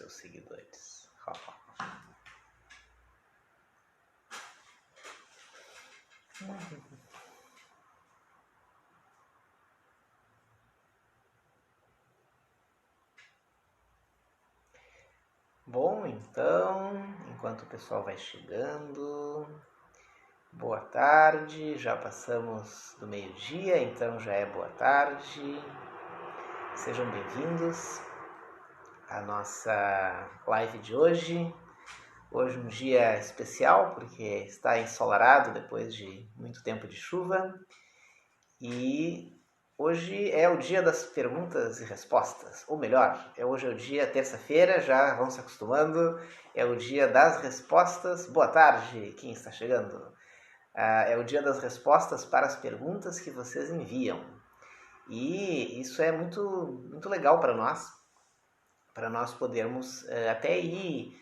seus seguidores. Bom, então, enquanto o pessoal vai chegando, boa tarde, já passamos do meio-dia, então já é boa tarde. Sejam bem-vindos à nossa live de hoje. Hoje um dia especial, porque está ensolarado depois de muito tempo de chuva. E hoje é o dia das perguntas e respostas. Ou melhor, hoje é o dia, terça-feira, já vão se acostumando, é o dia das respostas. Boa tarde, quem está chegando. É o dia das respostas para as perguntas que vocês enviam. E isso é muito, muito legal para nós podermos até ir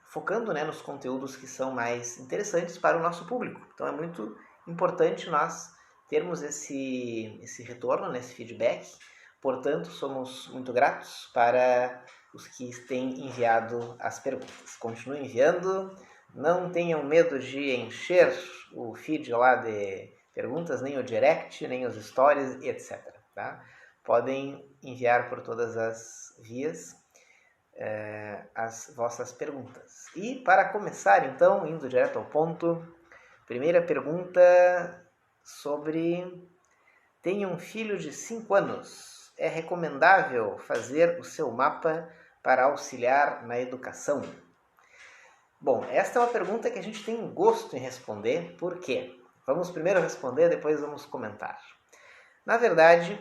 focando, né, nos conteúdos que são mais interessantes para o nosso público. Então é muito importante nós termos esse retorno, né, esse feedback. Portanto, somos muito gratos para os que têm enviado as perguntas. Continuem enviando, não tenham medo de encher o feed lá de perguntas, nem o direct, nem os stories, etc. Tá? Podem enviar por todas as vias as vossas perguntas. E para começar, então, indo direto ao ponto, primeira pergunta sobre: tenho um filho de 5 anos. É recomendável fazer o seu mapa para auxiliar na educação? Bom, esta é uma pergunta que a gente tem gosto em responder. Por quê? Vamos primeiro responder, depois vamos comentar. Na verdade,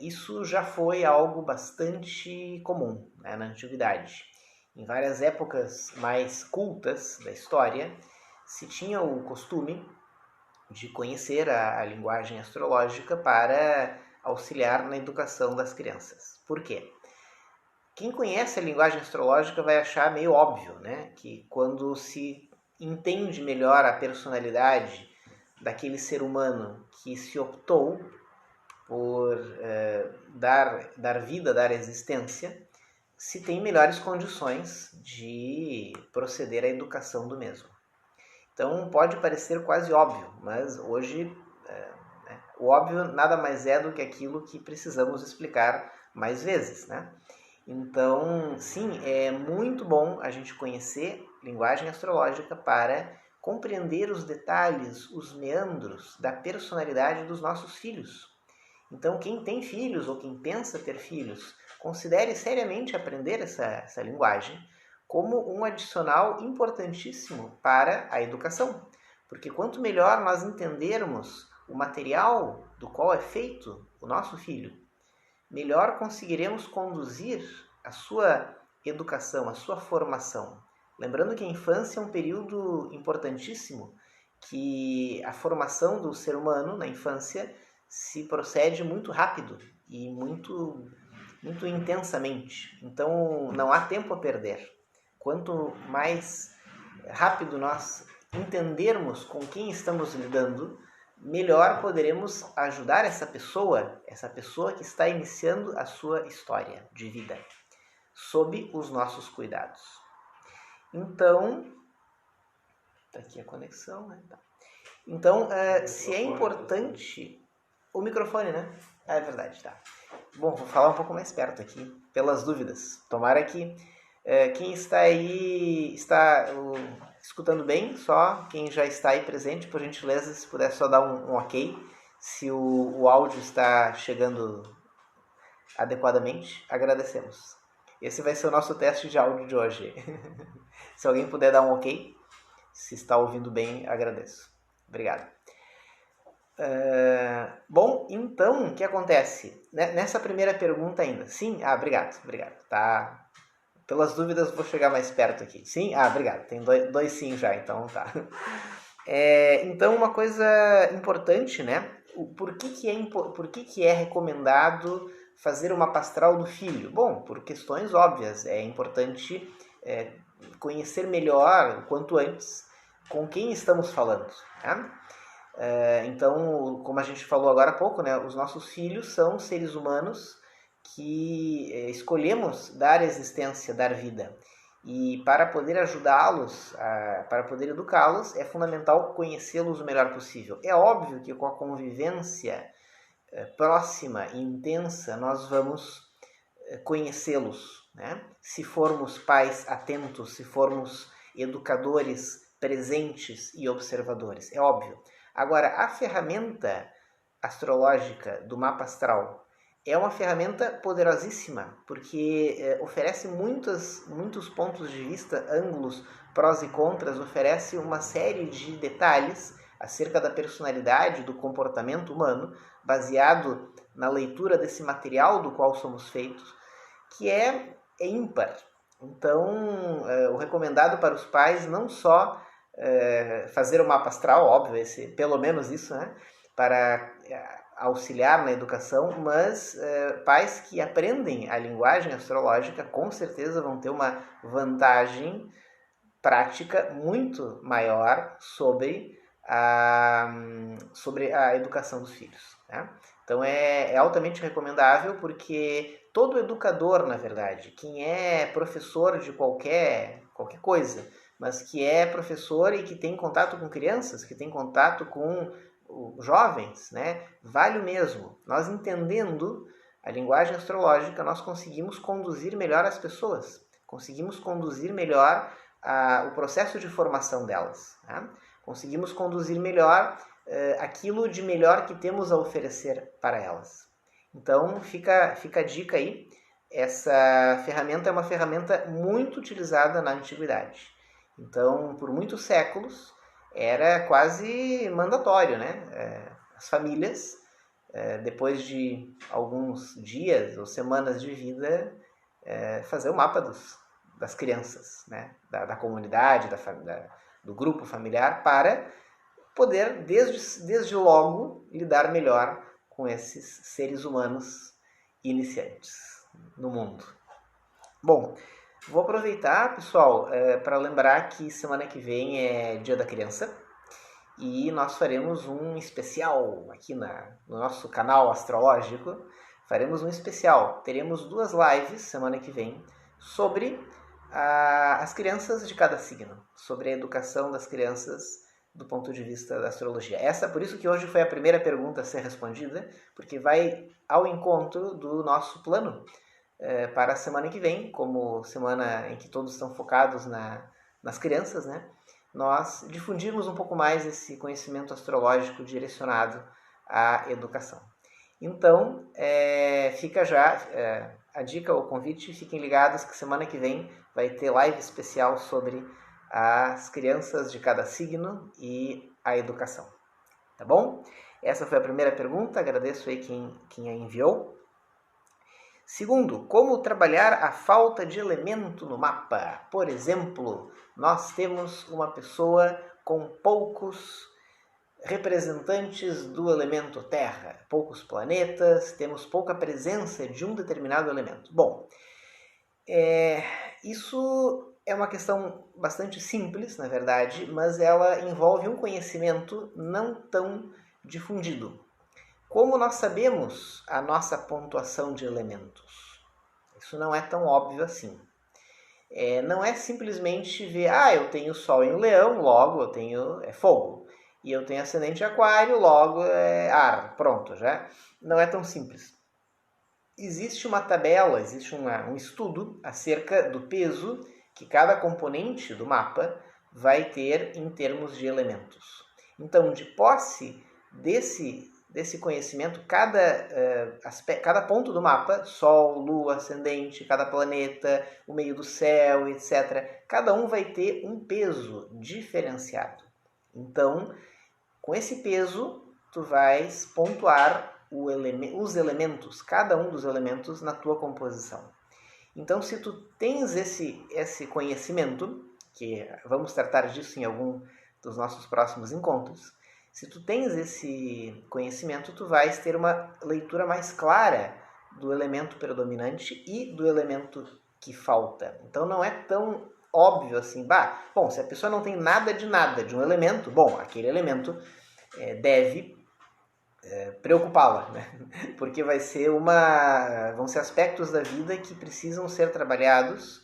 isso já foi algo bastante comum, né, na antiguidade. Em várias épocas mais cultas da história, se tinha o costume de conhecer a linguagem astrológica para auxiliar na educação das crianças. Por quê? Quem conhece a linguagem astrológica vai achar meio óbvio, né, que quando se entende melhor a personalidade daquele ser humano que se optou por dar vida, dar existência, se tem melhores condições de proceder à educação do mesmo. Então pode parecer quase óbvio, mas hoje o óbvio nada mais é do que aquilo que precisamos explicar mais vezes, né? Então, sim, é muito bom a gente conhecer linguagem astrológica para compreender os detalhes, os meandros da personalidade dos nossos filhos. Então, quem tem filhos ou quem pensa ter filhos, considere seriamente aprender essa linguagem como um adicional importantíssimo para a educação. Porque quanto melhor nós entendermos o material do qual é feito o nosso filho, melhor conseguiremos conduzir a sua educação, a sua formação. Lembrando que a infância é um período importantíssimo, que a formação do ser humano na infância se procede muito rápido e muito, muito intensamente. Então não há tempo a perder. Quanto mais rápido nós entendermos com quem estamos lidando, melhor poderemos ajudar essa pessoa que está iniciando a sua história de vida, sob os nossos cuidados. Então, tá aqui a conexão, né? Então, se é importante... O microfone, né? É verdade, tá. Bom, vou falar um pouco mais perto aqui, pelas dúvidas. Tomara que quem está aí está escutando bem, só quem já está aí presente, por gentileza, se puder só dar um ok, se o áudio está chegando adequadamente, agradecemos. Esse vai ser o nosso teste de áudio de hoje. Se alguém puder dar um ok, se está ouvindo bem, agradeço. Obrigado. Bom, então, o que acontece? Nessa primeira pergunta ainda. Sim? Obrigado. Tá. Pelas dúvidas, vou chegar mais perto aqui. Sim? Obrigado. Tem dois sim já, então tá. Então, uma coisa importante, né? Por que é recomendado fazer uma mapa astral do filho? Bom, por questões óbvias. É importante conhecer melhor, o quanto antes, com quem estamos falando. Tá? Então, como a gente falou agora há pouco, né, os nossos filhos são seres humanos que escolhemos dar existência, dar vida. E para poder ajudá-los, para poder educá-los, é fundamental conhecê-los o melhor possível. É óbvio que com a convivência próxima e intensa, nós vamos conhecê-los, né? Se formos pais atentos, se formos educadores presentes e observadores, é óbvio. Agora, a ferramenta astrológica do mapa astral é uma ferramenta poderosíssima, porque oferece muitos pontos de vista, ângulos, prós e contras, oferece uma série de detalhes acerca da personalidade, do comportamento humano, baseado na leitura desse material do qual somos feitos, que é ímpar. Então, o recomendado para os pais não só fazer o mapa astral, óbvio, pelo menos isso, né, para auxiliar na educação, mas pais que aprendem a linguagem astrológica com certeza vão ter uma vantagem prática muito maior sobre a educação dos filhos, né? Então é altamente recomendável, porque todo educador, na verdade, quem é professor de qualquer coisa, mas que é professor e que tem contato com crianças, que tem contato com jovens, né? Vale o mesmo. Nós, entendendo a linguagem astrológica, nós conseguimos conduzir melhor as pessoas, conseguimos conduzir melhor o processo de formação delas, né? Conseguimos conduzir melhor aquilo de melhor que temos a oferecer para elas. Então, fica a dica aí. Essa ferramenta é uma ferramenta muito utilizada na antiguidade. Então, por muitos séculos, era quase mandatório, né? As famílias, depois de alguns dias ou semanas de vida, fazer o mapa das crianças, né? Da comunidade, do grupo familiar, para poder, desde logo, lidar melhor com esses seres humanos iniciantes no mundo. Bom, vou aproveitar, pessoal, para lembrar que semana que vem é Dia da Criança e nós faremos um especial aqui no nosso canal astrológico. Faremos um especial. Teremos 2 lives semana que vem sobre as crianças de cada signo, sobre a educação das crianças do ponto de vista da astrologia. Por isso que hoje foi a primeira pergunta a ser respondida, porque vai ao encontro do nosso plano para a semana que vem, como semana em que todos estão focados nas crianças, né? Nós difundirmos um pouco mais esse conhecimento astrológico direcionado à educação. Então, fica já a dica, o convite, fiquem ligados que semana que vem vai ter live especial sobre as crianças de cada signo e a educação. Tá bom? Essa foi a primeira pergunta, agradeço aí quem a enviou. Segundo, como trabalhar a falta de elemento no mapa? Por exemplo, nós temos uma pessoa com poucos representantes do elemento Terra, poucos planetas, temos pouca presença de um determinado elemento. Bom, isso é uma questão bastante simples, na verdade, mas ela envolve um conhecimento não tão difundido. Como nós sabemos a nossa pontuação de elementos? Isso não é tão óbvio assim. Não é simplesmente ver, eu tenho Sol em Leão, logo eu tenho fogo. E eu tenho ascendente em Aquário, logo é ar. Pronto, já. Não é tão simples. Existe uma tabela, existe um estudo acerca do peso que cada componente do mapa vai ter em termos de elementos. Então, de posse desse conhecimento, cada ponto do mapa, Sol, Lua, Ascendente, cada planeta, o meio do céu, etc., cada um vai ter um peso diferenciado. Então, com esse peso, tu vais pontuar os elementos, cada um dos elementos na tua composição. Então, se tu tens esse conhecimento, que vamos tratar disso em algum dos nossos próximos encontros, se tu tens esse conhecimento, tu vais ter uma leitura mais clara do elemento predominante e do elemento que falta. Então, não é tão óbvio assim, bom, se a pessoa não tem nada de um elemento, bom, aquele elemento deve preocupá-la, né? Porque vão ser aspectos da vida que precisam ser trabalhados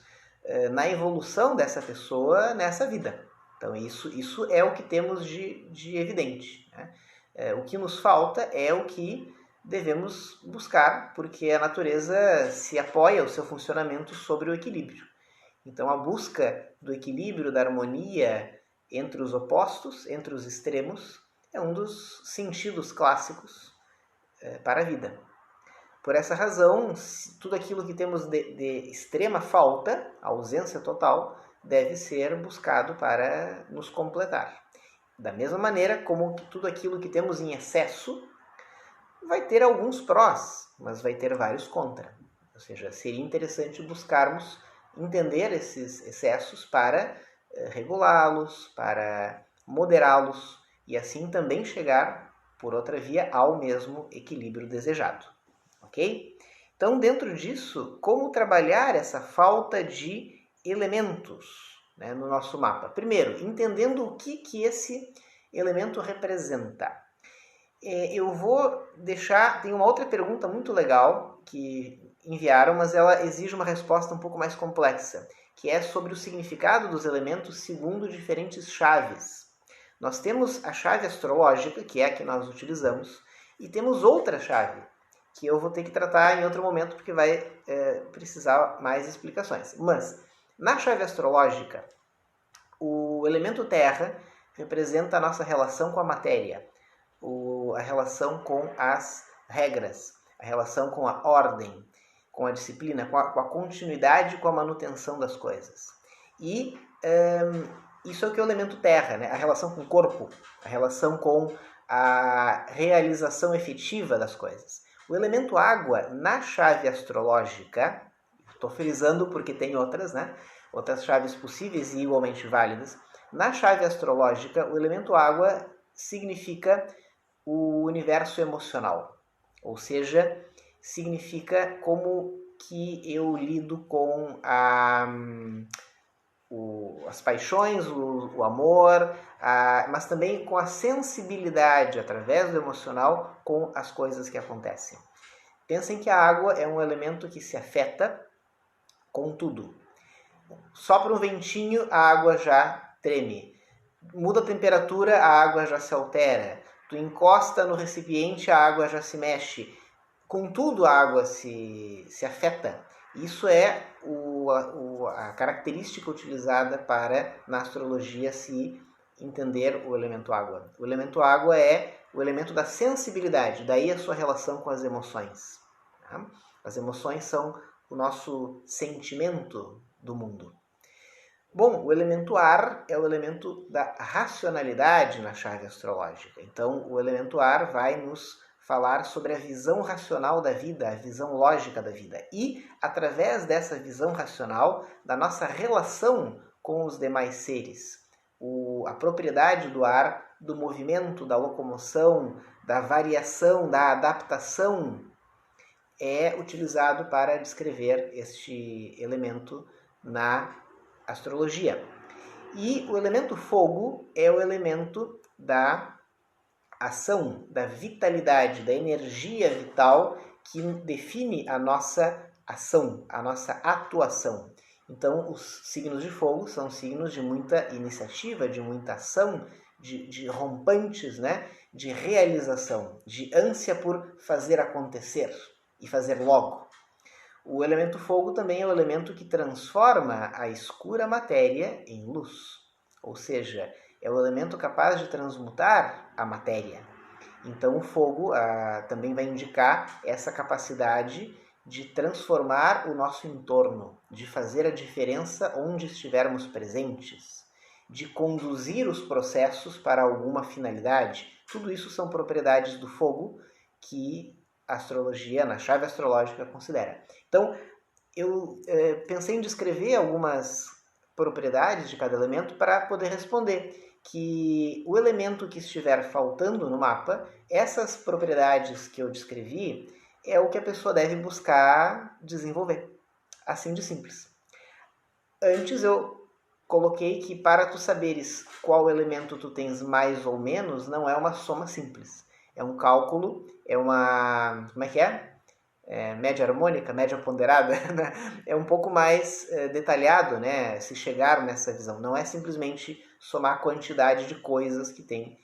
na evolução dessa pessoa nessa vida. Então isso é o que temos de evidente, né? O que nos falta é o que devemos buscar, porque a natureza se apoia o seu funcionamento sobre o equilíbrio. Então a busca do equilíbrio, da harmonia entre os opostos, entre os extremos, é um dos sentidos clássicos para a vida. Por essa razão, tudo aquilo que temos de extrema falta, ausência total, deve ser buscado para nos completar. Da mesma maneira como tudo aquilo que temos em excesso vai ter alguns prós, mas vai ter vários contra. Ou seja, seria interessante buscarmos entender esses excessos para regulá-los, para moderá-los e assim também chegar, por outra via, ao mesmo equilíbrio desejado. Ok? Então, dentro disso, como trabalhar essa falta de elementos, né, no nosso mapa? Primeiro, entendendo o que esse elemento representa. Eu vou deixar... Tem uma outra pergunta muito legal que enviaram, mas ela exige uma resposta um pouco mais complexa, que é sobre o significado dos elementos segundo diferentes chaves. Nós temos a chave astrológica, que é a que nós utilizamos, e temos outra chave, que eu vou ter que tratar em outro momento, porque vai precisar mais explicações. Mas, na chave astrológica, o elemento terra representa a nossa relação com a matéria, a relação com as regras, a relação com a ordem, com a disciplina, com a continuidade, com a manutenção das coisas. E isso é o que é o elemento terra, né? A relação com o corpo, a relação com a realização efetiva das coisas. O elemento água, na chave astrológica, estou frisando porque tem outras, né? Outras chaves possíveis e igualmente válidas. Na chave astrológica, o elemento água significa o universo emocional, ou seja, significa como que eu lido com as paixões, o amor, mas também com a sensibilidade através do emocional com as coisas que acontecem. Pensem que a água é um elemento que se afeta com tudo. Sopra um ventinho, a água já treme. Muda a temperatura, a água já se altera. Tu encosta no recipiente, a água já se mexe. Com tudo a água se afeta. Isso é a característica utilizada para, na astrologia, se entender o elemento água. O elemento água é o elemento da sensibilidade, daí a sua relação com as emoções. Tá? As emoções são o nosso sentimento do mundo. Bom, o elemento ar é o elemento da racionalidade na chave astrológica. Então, o elemento ar vai nos falar sobre a visão racional da vida, a visão lógica da vida. E, através dessa visão racional, da nossa relação com os demais seres. A propriedade do ar, do movimento, da locomoção, da variação, da adaptação, é utilizado para descrever este elemento na astrologia. E o elemento fogo é o elemento da ação, da vitalidade, da energia vital que define a nossa ação, a nossa atuação. Então, os signos de fogo são signos de muita iniciativa, de muita ação, de rompantes, né? De realização, de ânsia por fazer acontecer e fazer logo. O elemento fogo também é o elemento que transforma a escura matéria em luz, ou seja, é o elemento capaz de transmutar a matéria. Então o fogo também vai indicar essa capacidade de transformar o nosso entorno, de fazer a diferença onde estivermos presentes, de conduzir os processos para alguma finalidade. Tudo isso são propriedades do fogo que a astrologia, na chave astrológica, considera. Então, eu pensei em descrever algumas propriedades de cada elemento para poder responder que o elemento que estiver faltando no mapa, essas propriedades que eu descrevi, é o que a pessoa deve buscar desenvolver. Assim de simples. Antes eu coloquei que para tu saberes qual elemento tu tens mais ou menos, não é uma soma simples. É um cálculo, é uma... como é que é? Média harmônica, média ponderada, né? É um pouco mais detalhado, né? Se chegar nessa visão. Não é simplesmente somar a quantidade de coisas que tem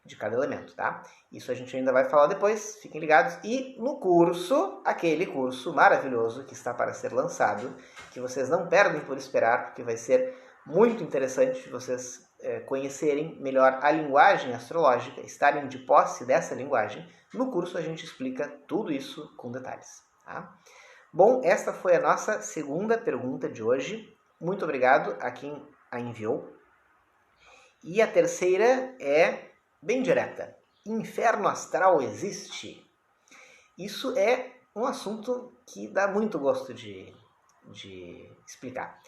de cada elemento, tá? Isso a gente ainda vai falar depois, fiquem ligados. E no curso, aquele curso maravilhoso que está para ser lançado, que vocês não perdem por esperar, porque vai ser muito interessante vocês conhecerem melhor a linguagem astrológica, estarem de posse dessa linguagem. No curso a gente explica tudo isso com detalhes. Tá? Bom, esta foi a nossa segunda pergunta de hoje. Muito obrigado a quem a enviou. E a terceira é bem direta. Inferno astral existe? Isso é um assunto que dá muito gosto de explicar.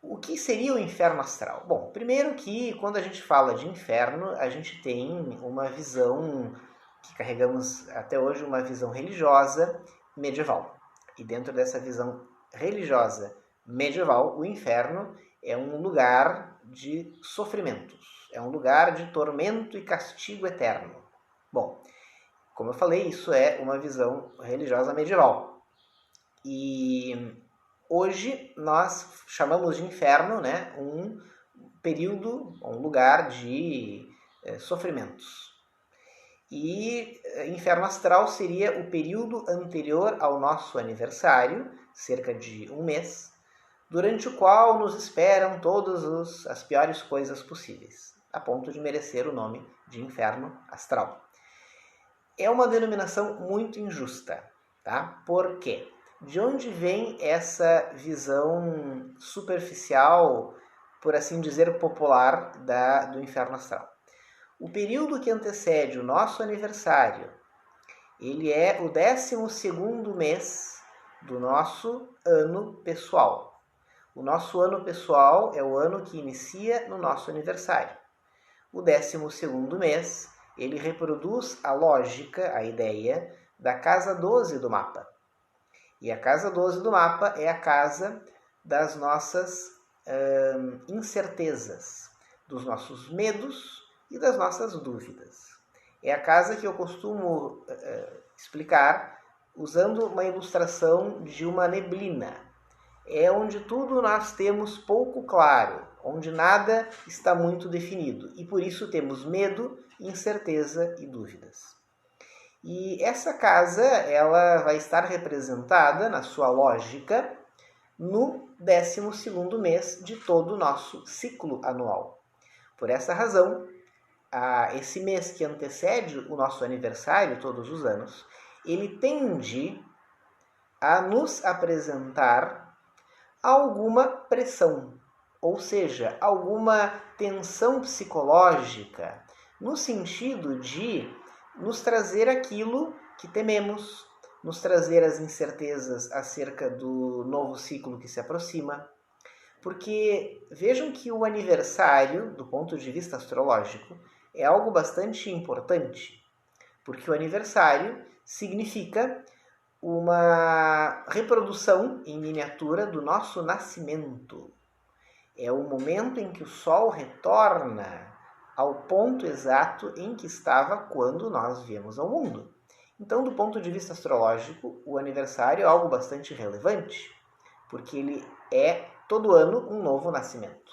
O que seria o inferno astral? Bom, primeiro que quando a gente fala de inferno, a gente tem uma visão que carregamos até hoje, uma visão religiosa medieval. E dentro dessa visão religiosa medieval, o inferno é um lugar de sofrimentos, é um lugar de tormento e castigo eterno. Bom, como eu falei, isso é uma visão religiosa medieval. E hoje nós chamamos de inferno, né, um período, um lugar de sofrimentos. E inferno astral seria o período anterior ao nosso aniversário, cerca de um mês, durante o qual nos esperam todas as piores coisas possíveis, a ponto de merecer o nome de inferno astral. É uma denominação muito injusta, tá? Por quê? De onde vem essa visão superficial, por assim dizer, popular do inferno astral? O período que antecede o nosso aniversário, ele é o 12º mês do nosso ano pessoal. O nosso ano pessoal é o ano que inicia no nosso aniversário. O 12º mês, ele reproduz a lógica, a ideia da casa 12 do mapa. E a casa 12 do mapa é a casa das nossas incertezas, dos nossos medos e das nossas dúvidas. É a casa que eu costumo explicar usando uma ilustração de uma neblina. É onde tudo nós temos pouco claro, onde nada está muito definido. E por isso temos medo, incerteza e dúvidas. E essa casa, ela vai estar representada, na sua lógica, no 12º mês de todo o nosso ciclo anual. Por essa razão, esse mês que antecede o nosso aniversário, todos os anos, ele tende a nos apresentar alguma pressão, ou seja, alguma tensão psicológica, no sentido de nos trazer aquilo que tememos, nos trazer as incertezas acerca do novo ciclo que se aproxima. Porque vejam que o aniversário, do ponto de vista astrológico, é algo bastante importante, porque o aniversário significa uma reprodução em miniatura do nosso nascimento. É o momento em que o Sol retorna ao ponto exato em que estava quando nós viemos ao mundo. Então, do ponto de vista astrológico, o aniversário é algo bastante relevante, porque ele é todo ano um novo nascimento.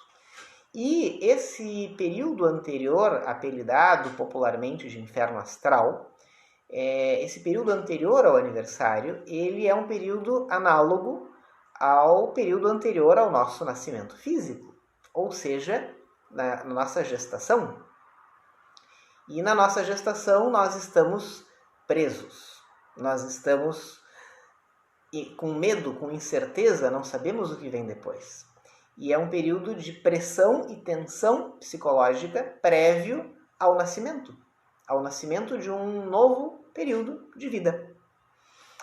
E esse período anterior, apelidado popularmente de inferno astral, esse período anterior ao aniversário, ele é um período análogo ao período anterior ao nosso nascimento físico, ou seja, na nossa gestação. E na nossa gestação nós estamos presos, nós estamos com medo, com incerteza, não sabemos o que vem depois. E é um período de pressão e tensão psicológica prévio ao nascimento de um novo período de vida.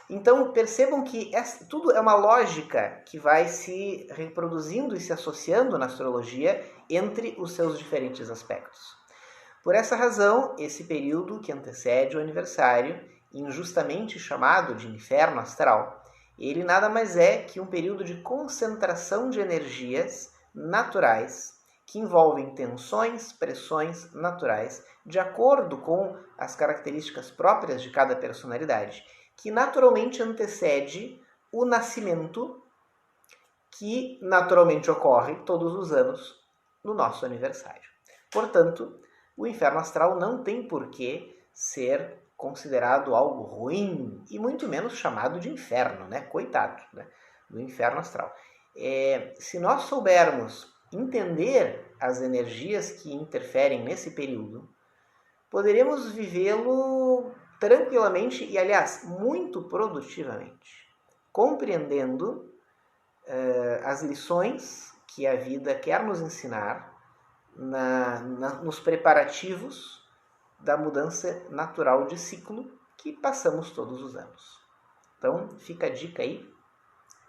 Então percebam que tudo é uma lógica que vai se reproduzindo e se associando na astrologia entre os seus diferentes aspectos. Por essa razão, esse período que antecede o aniversário, injustamente chamado de inferno astral, ele nada mais é que um período de concentração de energias naturais que envolvem tensões, pressões naturais, de acordo com as características próprias de cada personalidade, que naturalmente antecede o nascimento, que naturalmente ocorre todos os anos no nosso aniversário. Portanto, o inferno astral não tem por que ser considerado algo ruim e muito menos chamado de inferno, né? Coitado, né? Do inferno astral. Se nós soubermos entender as energias que interferem nesse período, poderemos vivê-lo tranquilamente e, aliás, muito produtivamente, compreendendo as lições que a vida quer nos ensinar nos preparativos da mudança natural de ciclo que passamos todos os anos. Então, fica a dica aí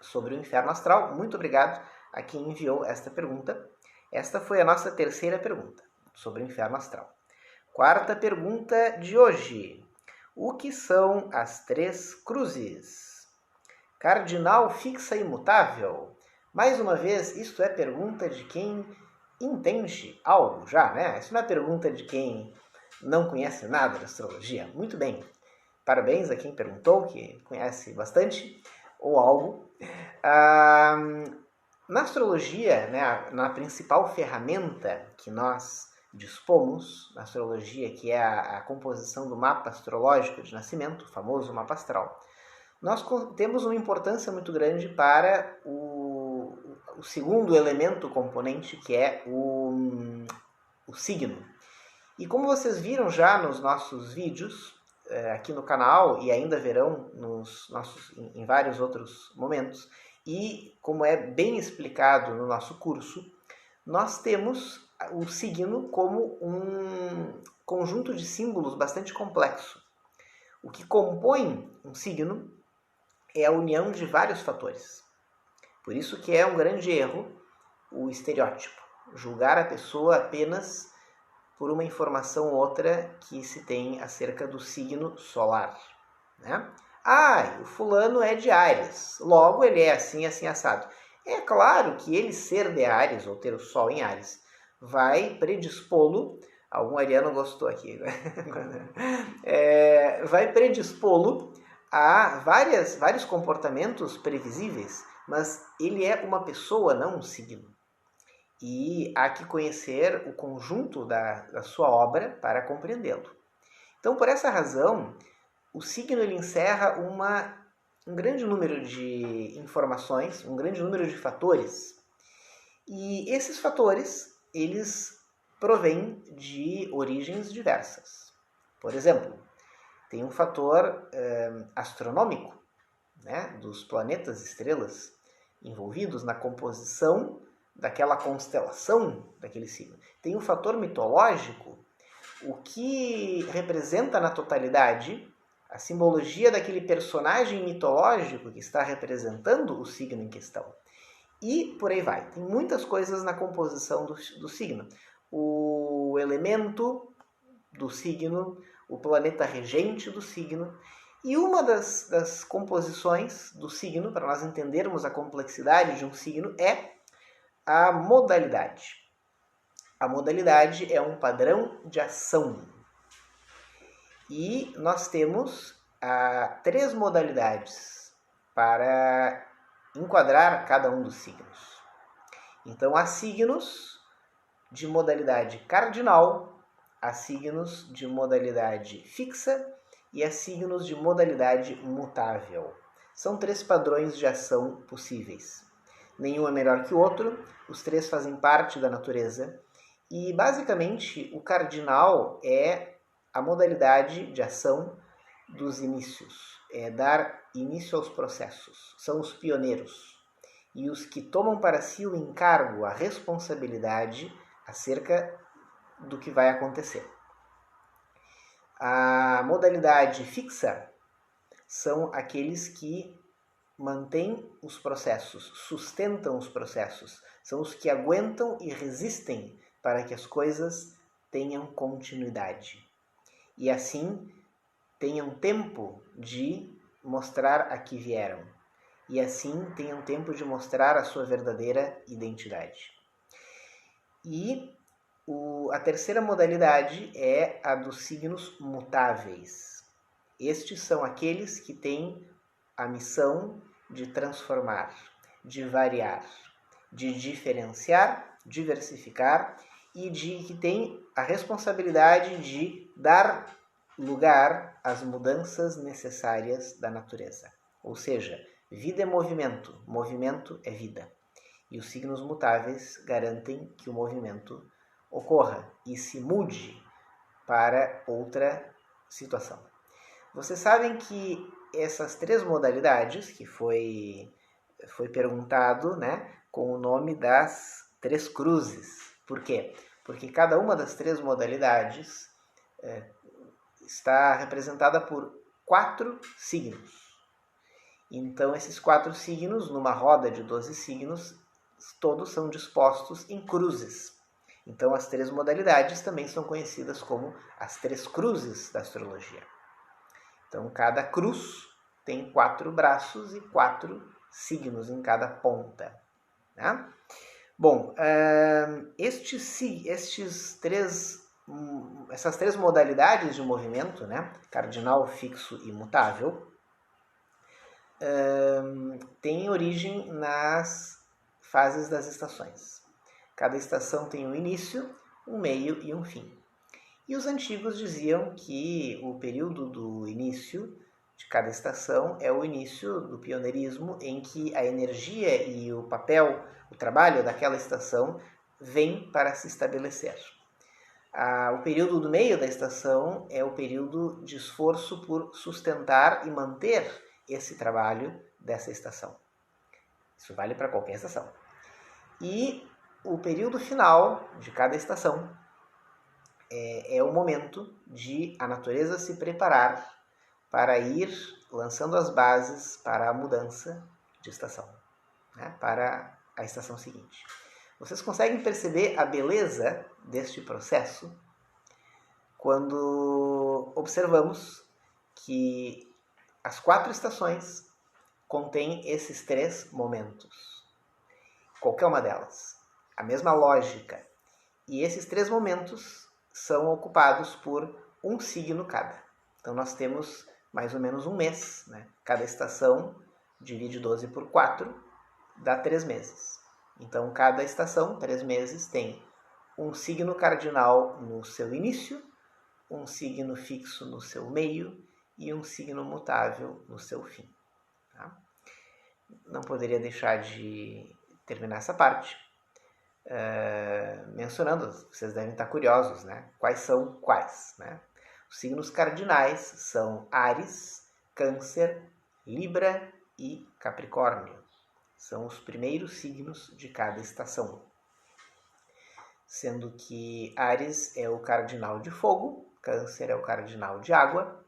sobre o inferno astral. Muito obrigado a quem enviou esta pergunta. Esta foi a nossa terceira pergunta sobre o inferno astral. Quarta pergunta de hoje. O que são as três cruzes? Cardinal fixa e imutável? Mais uma vez, isto é pergunta de quem entende algo já, né? Isso não é pergunta de quem não conhece nada de astrologia. Muito bem. Parabéns a quem perguntou, que conhece bastante ou algo. Na astrologia, né, na principal ferramenta que nós dispomos, na astrologia, que é a composição do mapa astrológico de nascimento, o famoso mapa astral, nós temos uma importância muito grande para o segundo elemento componente, que é o signo. E como vocês viram já nos nossos vídeos, aqui no canal, e ainda verão em vários outros momentos, e como é bem explicado no nosso curso, nós temos o signo como um conjunto de símbolos bastante complexo. O que compõe um signo é a união de vários fatores. Por isso que é um grande erro o estereótipo, julgar a pessoa apenas por uma informação ou outra que se tem acerca do signo solar, né? O fulano é de Áries, logo ele é assim, assim, assado. É claro que ele ser de Áries, ou ter o Sol em Áries, vai predispô-lo, algum ariano gostou aqui, vai predispô-lo a vários comportamentos previsíveis, mas ele é uma pessoa, não um signo. E há que conhecer o conjunto da sua obra para compreendê-lo. Então, por essa razão, o signo ele encerra um grande número de informações, um grande número de fatores. E esses fatores, eles provêm de origens diversas. Por exemplo, tem um fator astronômico, né, dos planetas e estrelas envolvidos na composição daquela constelação daquele signo. Tem um fator mitológico, o que representa na totalidade a simbologia daquele personagem mitológico que está representando o signo em questão. E por aí vai. Tem muitas coisas na composição do signo. O elemento do signo, o planeta regente do signo. E uma das composições do signo, para nós entendermos a complexidade de um signo, é a modalidade. A modalidade é um padrão de ação. E nós temos três modalidades para enquadrar cada um dos signos. Então, há signos de modalidade cardinal, há signos de modalidade fixa e há signos de modalidade mutável. São três padrões de ação possíveis. Nenhum é melhor que o outro, os três fazem parte da natureza e, basicamente, o cardinal é a modalidade de ação dos inícios, é dar início aos processos, são os pioneiros e os que tomam para si o encargo, a responsabilidade acerca do que vai acontecer. A modalidade fixa são aqueles que mantêm os processos, sustentam os processos, são os que aguentam e resistem para que as coisas tenham continuidade. E assim tenham tempo de mostrar a que vieram. E assim tenham tempo de mostrar a sua verdadeira identidade. E a terceira modalidade é a dos signos mutáveis. Estes são aqueles que têm a missão de transformar, de variar, de diferenciar, diversificar e que têm a responsabilidade de dar lugar às mudanças necessárias da natureza. Ou seja, vida é movimento, movimento é vida. E os signos mutáveis garantem que o movimento ocorra e se mude para outra situação. Vocês sabem que essas três modalidades, que foi perguntado, né, com o nome das três cruzes. Por quê? Porque cada uma das três modalidades está representada por 4 signos. Então, esses 4 signos, numa roda de 12 signos, todos são dispostos em cruzes. Então, as três modalidades também são conhecidas como as três cruzes da astrologia. Então, cada cruz tem 4 braços e 4 signos em cada ponta. Né? Bom, essas três modalidades de movimento, né, cardinal, fixo e mutável, têm origem nas fases das estações. Cada estação tem um início, um meio e um fim. E os antigos diziam que o período do início de cada estação é o início do pioneirismo, em que a energia e o papel, o trabalho daquela estação vem para se estabelecer. O período do meio da estação é o período de esforço por sustentar e manter esse trabalho dessa estação. Isso vale para qualquer estação. E o período final de cada estação é o momento de a natureza se preparar para ir lançando as bases para a mudança de estação, né, para a estação seguinte. Vocês conseguem perceber a beleza deste processo quando observamos que as 4 estações contêm esses 3 momentos. Qualquer uma delas. A mesma lógica. E esses 3 momentos são ocupados por um signo cada. Então nós temos mais ou menos um mês. Né? Cada estação divide 12 por 4, dá 3 meses. Então cada estação, 3 meses, tem um signo cardinal no seu início, um signo fixo no seu meio e um signo mutável no seu fim. Tá? Não poderia deixar de terminar essa parte mencionando, vocês devem estar curiosos, né? Quais são quais? Né? Os signos cardinais são Áries, Câncer, Libra e Capricórnio. São os primeiros signos de cada estação. Sendo que Áries é o cardinal de fogo, Câncer é o cardinal de água,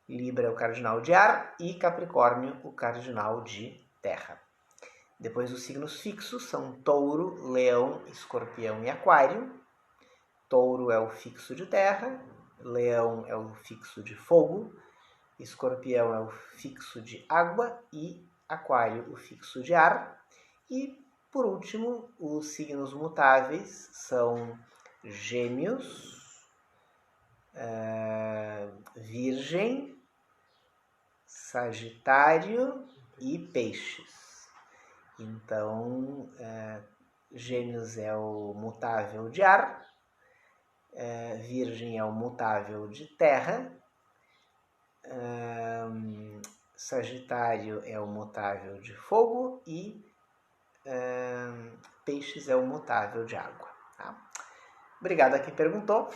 Libra é o cardinal de ar e Capricórnio o cardinal de terra. Depois os signos fixos são Touro, Leão, Escorpião e Aquário. Touro é o fixo de terra, Leão é o fixo de fogo, Escorpião é o fixo de água e Aquário o fixo de ar. E, por último, os signos mutáveis são Gêmeos, Virgem, Sagitário e Peixes. Então, Gêmeos é o mutável de ar, Virgem é o mutável de terra, Sagitário é o mutável de fogo e Peixes é o mutável de água. Tá? Obrigado a quem perguntou.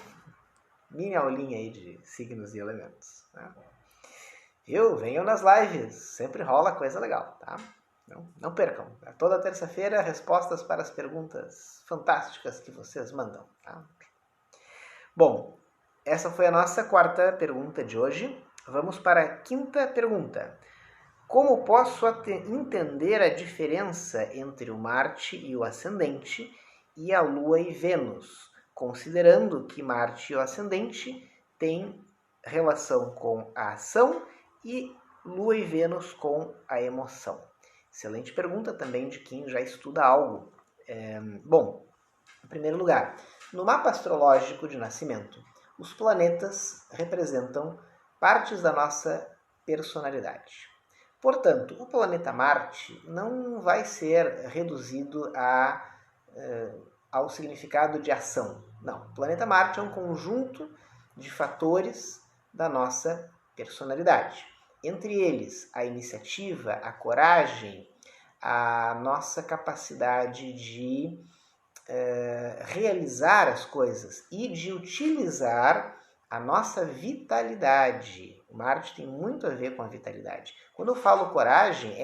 Mini aulinha aí de signos e elementos. Tá? Venham nas lives, sempre rola coisa legal, tá? Não percam. Toda terça-feira, respostas para as perguntas fantásticas que vocês mandam. Tá? Bom, essa foi a nossa 4ª pergunta de hoje. Vamos para a 5ª pergunta. Como posso entender a diferença entre o Marte e o ascendente e a Lua e Vênus, considerando que Marte e o ascendente têm relação com a ação e Lua e Vênus com a emoção? Excelente pergunta também de quem já estuda algo. Bom, Em primeiro lugar, no mapa astrológico de nascimento, os planetas representam partes da nossa personalidade. Portanto, o planeta Marte não vai ser reduzido ao significado de ação. Não, o planeta Marte é um conjunto de fatores da nossa personalidade. Entre eles, a iniciativa, a coragem, a nossa capacidade de realizar as coisas e de utilizar a nossa vitalidade. O Marte tem muito a ver com a vitalidade. Quando eu falo coragem,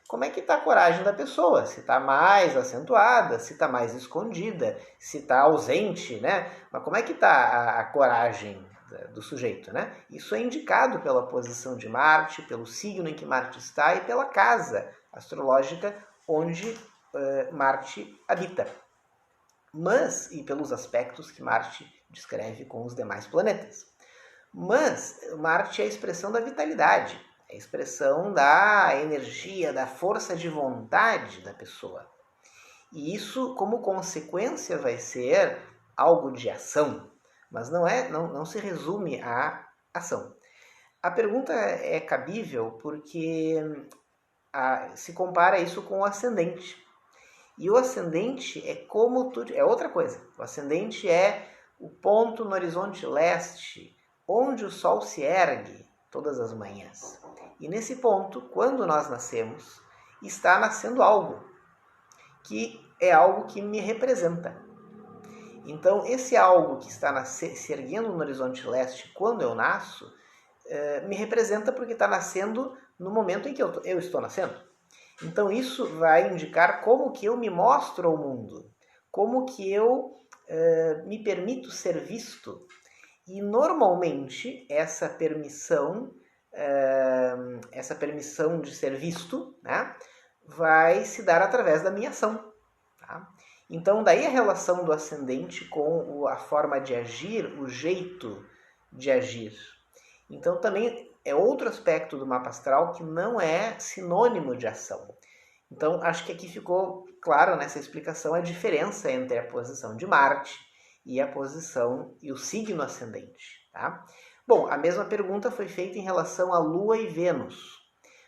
como é que está a coragem da pessoa? Se está mais acentuada, se está mais escondida, se está ausente, né? Mas como é que está a coragem do sujeito, né? Isso é indicado pela posição de Marte, pelo signo em que Marte está e pela casa astrológica onde Marte habita. E pelos aspectos que Marte descreve com os demais planetas. Mas Marte é a expressão da vitalidade, é a expressão da energia, da força de vontade da pessoa. E isso, como consequência, vai ser algo de ação, mas não se resume à ação. A pergunta é cabível porque se compara isso com o ascendente. E o ascendente é outra coisa. O ascendente é o ponto no horizonte leste, onde o sol se ergue todas as manhãs. E nesse ponto, quando nós nascemos, está nascendo algo, que é algo que me representa. Então, esse algo que está se erguendo no horizonte leste quando eu nasço, me representa porque está nascendo no momento em que eu estou nascendo. Então isso vai indicar como que eu me mostro ao mundo, como que eu me permito ser visto. E normalmente essa permissão de ser visto, né, vai se dar através da minha ação. Tá? Então daí a relação do ascendente com a forma de agir, o jeito de agir. Então também é outro aspecto do mapa astral que não é sinônimo de ação. Então, acho que aqui ficou claro nessa explicação a diferença entre a posição de Marte e a posição e o signo ascendente. Tá? Bom, a mesma pergunta foi feita em relação a Lua e Vênus.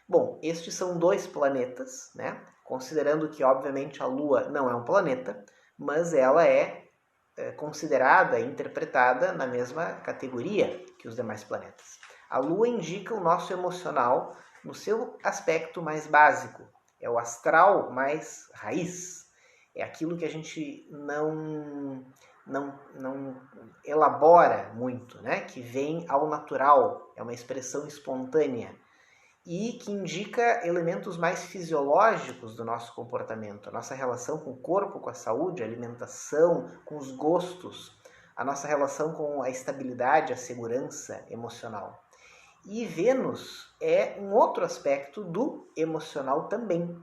Bom, estes são dois planetas, né? Considerando que, obviamente, a Lua não é um planeta, mas ela é considerada, interpretada na mesma categoria que os demais planetas. A Lua indica o nosso emocional no seu aspecto mais básico. É o astral mais raiz. É aquilo que a gente não elabora muito, né? Que vem ao natural. É uma expressão espontânea. E que indica elementos mais fisiológicos do nosso comportamento. A nossa relação com o corpo, com a saúde, a alimentação, com os gostos. A nossa relação com a estabilidade, a segurança emocional. E Vênus é um outro aspecto do emocional também.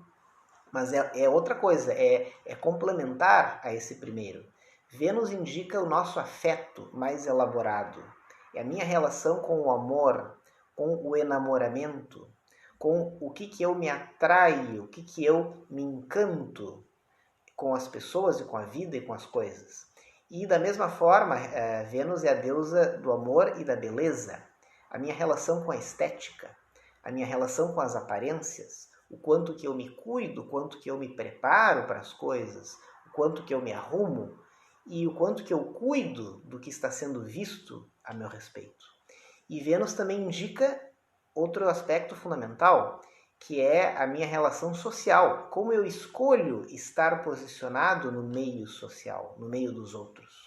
Mas é outra coisa, é complementar a esse primeiro. Vênus indica o nosso afeto mais elaborado. É a minha relação com o amor, com o enamoramento, com o que eu me atraio, o que eu me encanto com as pessoas e com a vida e com as coisas. E da mesma forma, Vênus é a deusa do amor e da beleza. A minha relação com a estética, a minha relação com as aparências, o quanto que eu me cuido, o quanto que eu me preparo para as coisas, o quanto que eu me arrumo e o quanto que eu cuido do que está sendo visto a meu respeito. E Vênus também indica outro aspecto fundamental, que é a minha relação social, como eu escolho estar posicionado no meio social, no meio dos outros.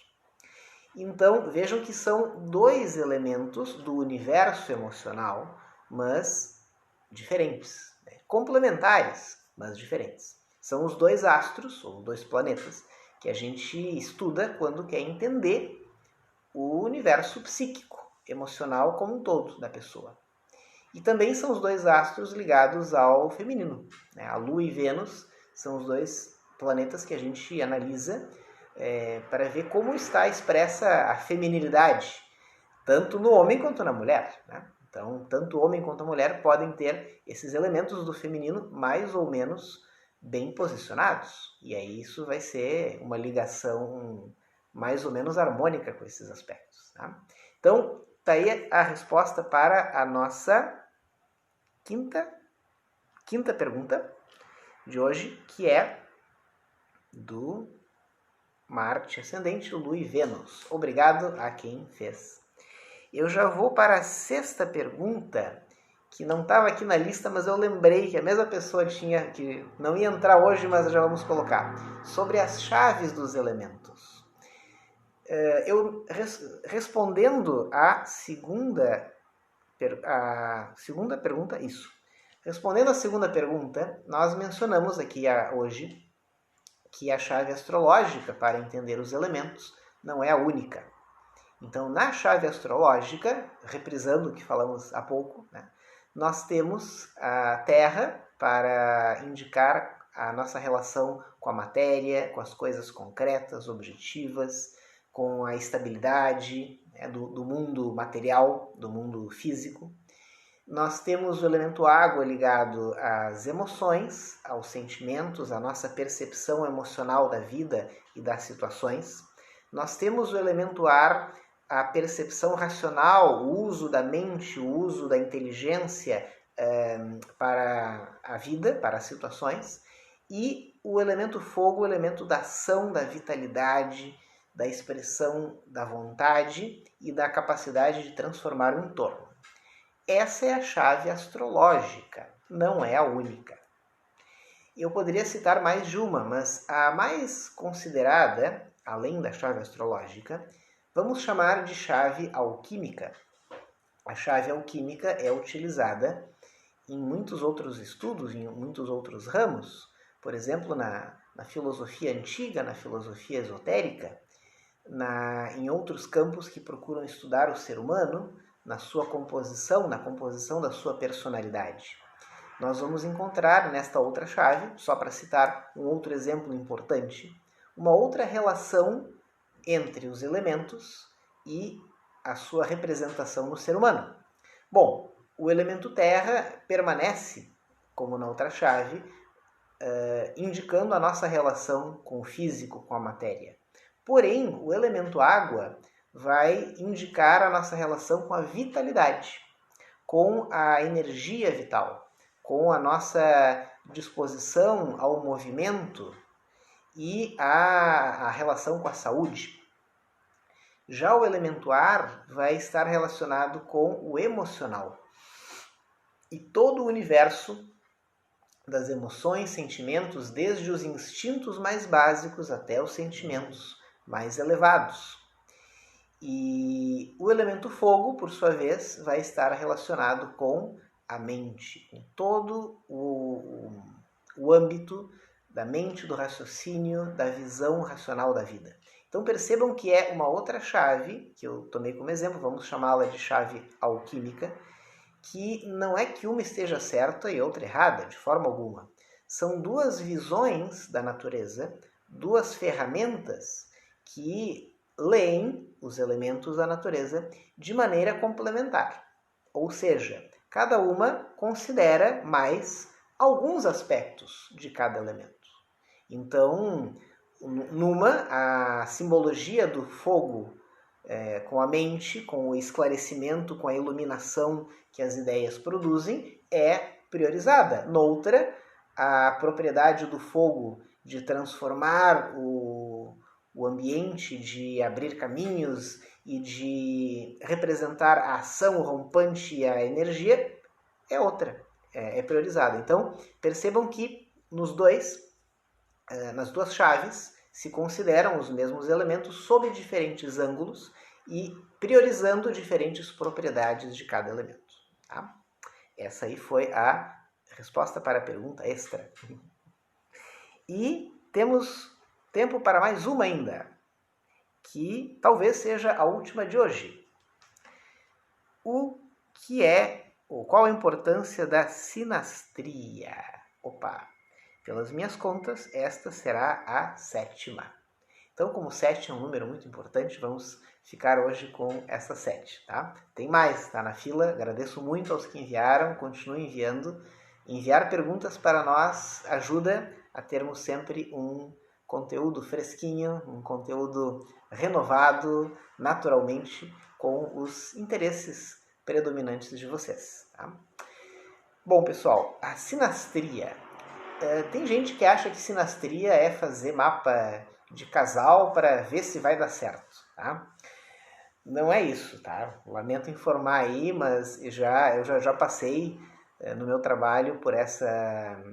Então, vejam que são dois elementos do universo emocional, mas diferentes, né? Complementares, mas diferentes. São os dois astros, ou dois planetas, que a gente estuda quando quer entender o universo psíquico, emocional como um todo da pessoa. E também são os dois astros ligados ao feminino, né? A Lua e Vênus são os dois planetas que a gente analisa para ver como está expressa a feminilidade, tanto no homem quanto na mulher, né? Então, tanto o homem quanto a mulher podem ter esses elementos do feminino mais ou menos bem posicionados. E aí isso vai ser uma ligação mais ou menos harmônica com esses aspectos. Tá? Então, tá aí a resposta para a nossa quinta pergunta de hoje, que é do Marte ascendente, Lua e Vênus. Obrigado a quem fez. Eu já vou para a sexta pergunta, que não estava aqui na lista, mas eu lembrei que a mesma pessoa tinha, que não ia entrar hoje, mas já vamos colocar, sobre as chaves dos elementos. Respondendo a segunda pergunta, isso. Respondendo à segunda pergunta, nós mencionamos aqui hoje que a chave astrológica para entender os elementos não é a única. Então, na chave astrológica, reprisando o que falamos há pouco, né, nós temos a Terra para indicar a nossa relação com a matéria, com as coisas concretas, objetivas, com a estabilidade, né, do mundo material, do mundo físico. Nós temos o elemento água ligado às emoções, aos sentimentos, à nossa percepção emocional da vida e das situações. Nós temos o elemento ar, a percepção racional, o uso da mente, o uso da inteligência para a vida, para as situações. E o elemento fogo, o elemento da ação, da vitalidade, da expressão da vontade e da capacidade de transformar o entorno. Essa é a chave astrológica, não é a única. Eu poderia citar mais de uma, mas a mais considerada, além da chave astrológica, vamos chamar de chave alquímica. A chave alquímica é utilizada em muitos outros estudos, em muitos outros ramos. Por exemplo, na filosofia antiga, na filosofia esotérica, em outros campos que procuram estudar o ser humano, na sua composição, na composição da sua personalidade. Nós vamos encontrar nesta outra chave, só para citar um outro exemplo importante, uma outra relação entre os elementos e a sua representação no ser humano. Bom, o elemento terra permanece, como na outra chave, indicando a nossa relação com o físico, com a matéria. Porém, o elemento água vai indicar a nossa relação com a vitalidade, com a energia vital, com a nossa disposição ao movimento e a relação com a saúde. Já o elemento ar vai estar relacionado com o emocional. E todo o universo das emoções, sentimentos, desde os instintos mais básicos até os sentimentos mais elevados. E o elemento fogo, por sua vez, vai estar relacionado com a mente, com todo o âmbito da mente, do raciocínio, da visão racional da vida. Então percebam que é uma outra chave, que eu tomei como exemplo, vamos chamá-la de chave alquímica, que não é que uma esteja certa e outra errada, de forma alguma. São duas visões da natureza, duas ferramentas que leem os elementos da natureza de maneira complementar. Ou seja, cada uma considera mais alguns aspectos de cada elemento. Então, numa, a simbologia do fogo com a mente, com o esclarecimento, com a iluminação que as ideias produzem, é priorizada. Noutra, a propriedade do fogo de transformar o ambiente, de abrir caminhos e de representar a ação rompante e a energia, é outra, é priorizada. Então, percebam que nas duas chaves se consideram os mesmos elementos sob diferentes ângulos e priorizando diferentes propriedades de cada elemento. Tá? Essa aí foi a resposta para a pergunta extra. E temos tempo para mais uma ainda, que talvez seja a última de hoje. Qual a importância da sinastria? Pelas minhas contas, esta será a 7ª. Então, como 7 é um número muito importante, vamos ficar hoje com essa 7, tá? Tem mais, tá na fila. Agradeço muito aos que enviaram, continuem enviando. Enviar perguntas para nós ajuda a termos sempre um conteúdo fresquinho, um conteúdo renovado, naturalmente, com os interesses predominantes de vocês. Tá? Bom, pessoal, a sinastria. Tem gente que acha que sinastria é fazer mapa de casal para ver se vai dar certo. Tá? Não é isso, tá? Lamento informar aí, mas eu já passei no meu trabalho por essa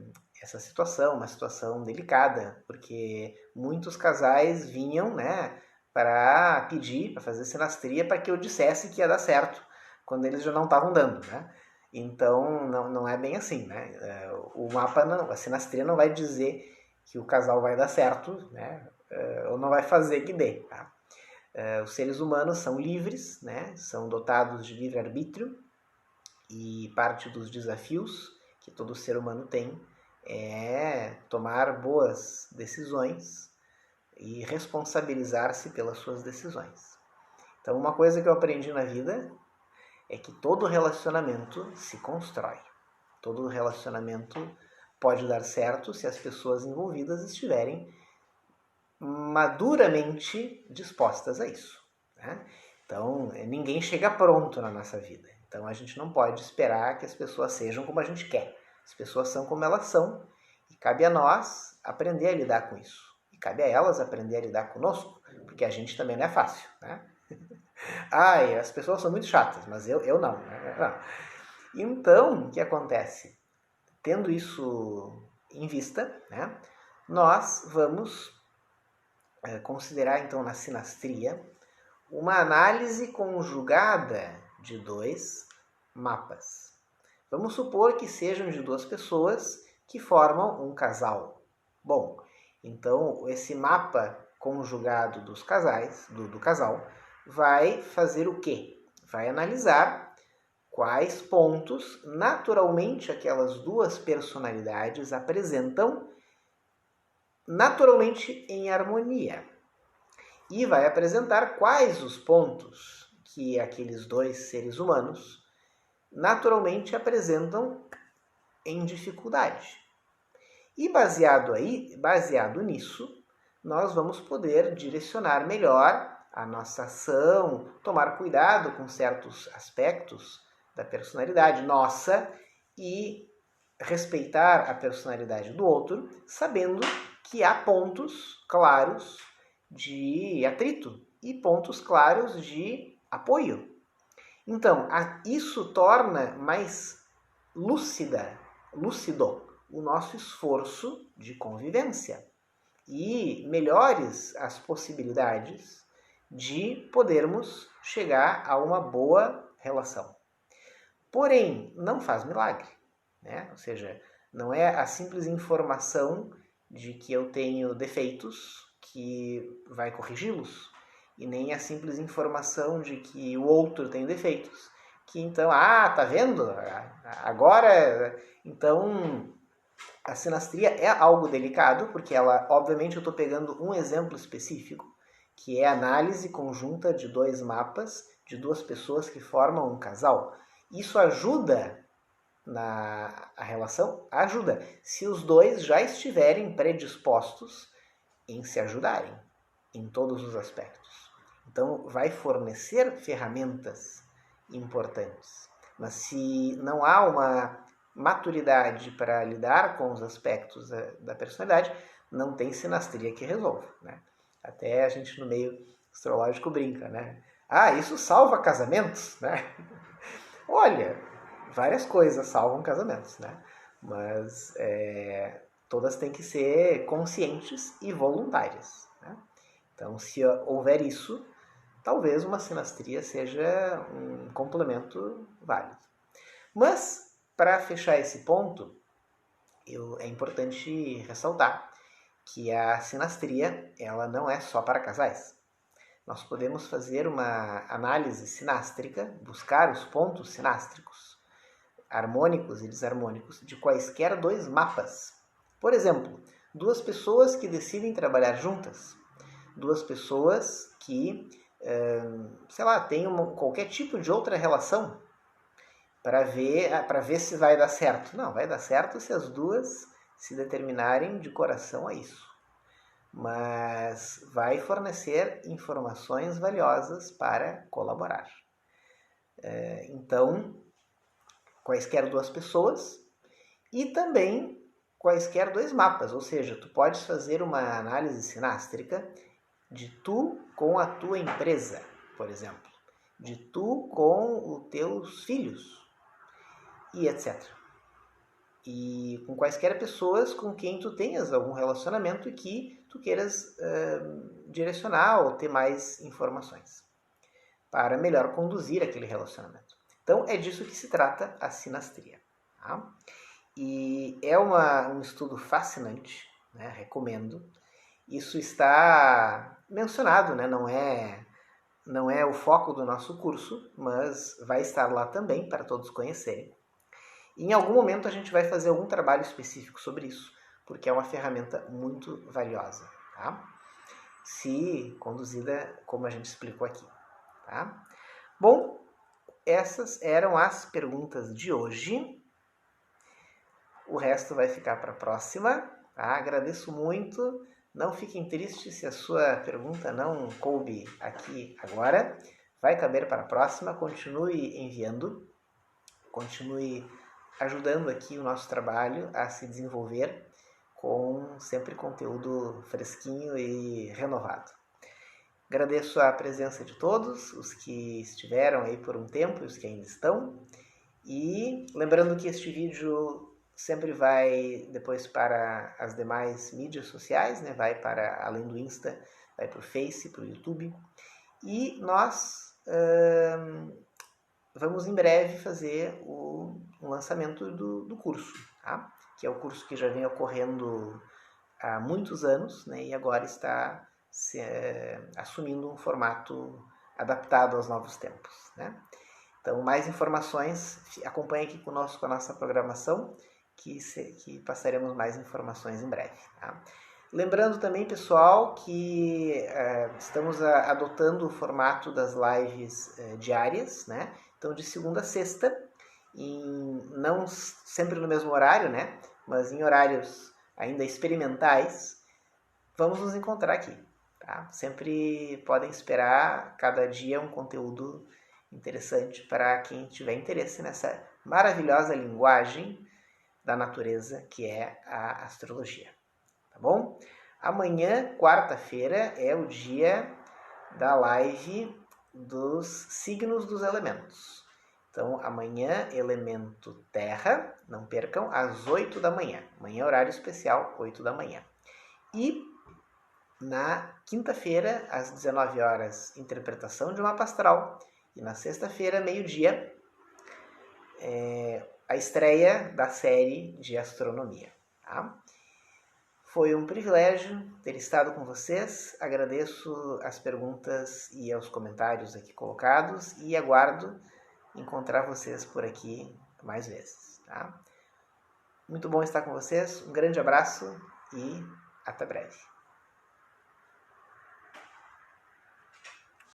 situação, uma situação delicada, porque muitos casais vinham, né, para pedir, para fazer sinastria, para que eu dissesse que ia dar certo, quando eles já não estavam dando, né? Então, não é bem assim, né? O mapa, não, a sinastria não vai dizer que o casal vai dar certo, né? Ou não vai fazer que dê, tá? Os seres humanos são livres, né? São dotados de livre-arbítrio, e parte dos desafios que todo ser humano tem é tomar boas decisões e responsabilizar-se pelas suas decisões. Então, uma coisa que eu aprendi na vida é que todo relacionamento se constrói. Todo relacionamento pode dar certo se as pessoas envolvidas estiverem maduramente dispostas a isso. Né? Então, ninguém chega pronto na nossa vida. Então, a gente não pode esperar que as pessoas sejam como a gente quer. As pessoas são como elas são e cabe a nós aprender a lidar com isso. E cabe a elas aprender a lidar conosco, porque a gente também não é fácil. Né? Ai, as pessoas são muito chatas, mas eu não. Né? Então, o que acontece? Tendo isso em vista, né, nós vamos considerar então na sinastria uma análise conjugada de dois mapas. Vamos supor que sejam de duas pessoas que formam um casal. Bom, então esse mapa conjugado dos casais, do casal, vai fazer o quê? Vai analisar quais pontos naturalmente aquelas duas personalidades apresentam naturalmente em harmonia. E vai apresentar quais os pontos que aqueles dois seres humanos naturalmente apresentam em dificuldade. E baseado nisso, nós vamos poder direcionar melhor a nossa ação, tomar cuidado com certos aspectos da personalidade nossa e respeitar a personalidade do outro, sabendo que há pontos claros de atrito e pontos claros de apoio. Então, isso torna mais lúcido o nosso esforço de convivência e melhores as possibilidades de podermos chegar a uma boa relação. Porém, não faz milagre, né? Ou seja, não é a simples informação de que eu tenho defeitos que vai corrigi-los, e nem a simples informação de que o outro tem defeitos, que então, tá vendo? Agora, então, a sinastria é algo delicado, porque ela, obviamente, eu estou pegando um exemplo específico, que é a análise conjunta de dois mapas, de duas pessoas que formam um casal. Isso ajuda a relação? Ajuda, se os dois já estiverem predispostos em se ajudarem, em todos os aspectos. Então, vai fornecer ferramentas importantes. Mas se não há uma maturidade para lidar com os aspectos da personalidade, não tem sinastria que resolva. Né? Até a gente no meio astrológico brinca, né? Isso salva casamentos, né? Olha, várias coisas salvam casamentos, né? Mas todas têm que ser conscientes e voluntárias. Né? Então, se houver isso, talvez uma sinastria seja um complemento válido. Mas, para fechar esse ponto, é importante ressaltar que a sinastria ela não é só para casais. Nós podemos fazer uma análise sinástrica, buscar os pontos sinástricos, harmônicos e desarmônicos, de quaisquer dois mapas. Por exemplo, duas pessoas que decidem trabalhar juntas, duas pessoas que, têm qualquer tipo de outra relação, para ver se vai dar certo. Não, vai dar certo se as duas se determinarem de coração a isso, mas vai fornecer informações valiosas para colaborar. Então, quaisquer duas pessoas e também quaisquer dois mapas, ou seja, tu podes fazer uma análise sinástrica de tu com a tua empresa, por exemplo, de tu com os teus filhos e etc. E com quaisquer pessoas com quem tu tenhas algum relacionamento e que tu queiras direcionar ou ter mais informações para melhor conduzir aquele relacionamento. Então é disso que se trata a sinastria. Tá? E é um estudo fascinante, né? Recomendo. Isso está mencionado, né? Não é o foco do nosso curso, mas vai estar lá também para todos conhecerem. E em algum momento a gente vai fazer algum trabalho específico sobre isso, porque é uma ferramenta muito valiosa, tá? Se conduzida como a gente explicou aqui, tá? Bom, essas eram as perguntas de hoje. O resto vai ficar para a próxima, tá? Agradeço muito. Não fiquem tristes se a sua pergunta não coube aqui agora. Vai caber para a próxima. Continue enviando. Continue ajudando aqui o nosso trabalho a se desenvolver com sempre conteúdo fresquinho e renovado. Agradeço a presença de todos, os que estiveram aí por um tempo e os que ainda estão. E lembrando que este vídeo sempre vai depois para as demais mídias sociais, né? Vai para, além do Insta, vai para o Face, para o YouTube. E nós vamos em breve fazer o lançamento do curso, tá? Que é o curso que já vem ocorrendo há muitos anos, né? E agora está assumindo um formato adaptado aos novos tempos, né? Então, mais informações, acompanhe aqui conosco a nossa programação, que passaremos mais informações em breve. Tá? Lembrando também, pessoal, que estamos adotando o formato das lives diárias, né? Então, de segunda a sexta, não sempre no mesmo horário, né? Mas em horários ainda experimentais, vamos nos encontrar aqui. Tá? Sempre podem esperar cada dia um conteúdo interessante para quem tiver interesse nessa maravilhosa linguagem da natureza que é a astrologia. Tá bom? Amanhã, quarta-feira, é o dia da live dos signos dos elementos. Então, amanhã, elemento terra, não percam, às 8 da manhã. Amanhã, horário especial, 8 da manhã. E na quinta-feira, às 19 horas, interpretação de mapa astral. E na sexta-feira, meio-dia, a estreia da série de astronomia. Tá? Foi um privilégio ter estado com vocês. Agradeço as perguntas e os comentários aqui colocados e aguardo encontrar vocês por aqui mais vezes. Tá? Muito bom estar com vocês. Um grande abraço e até breve.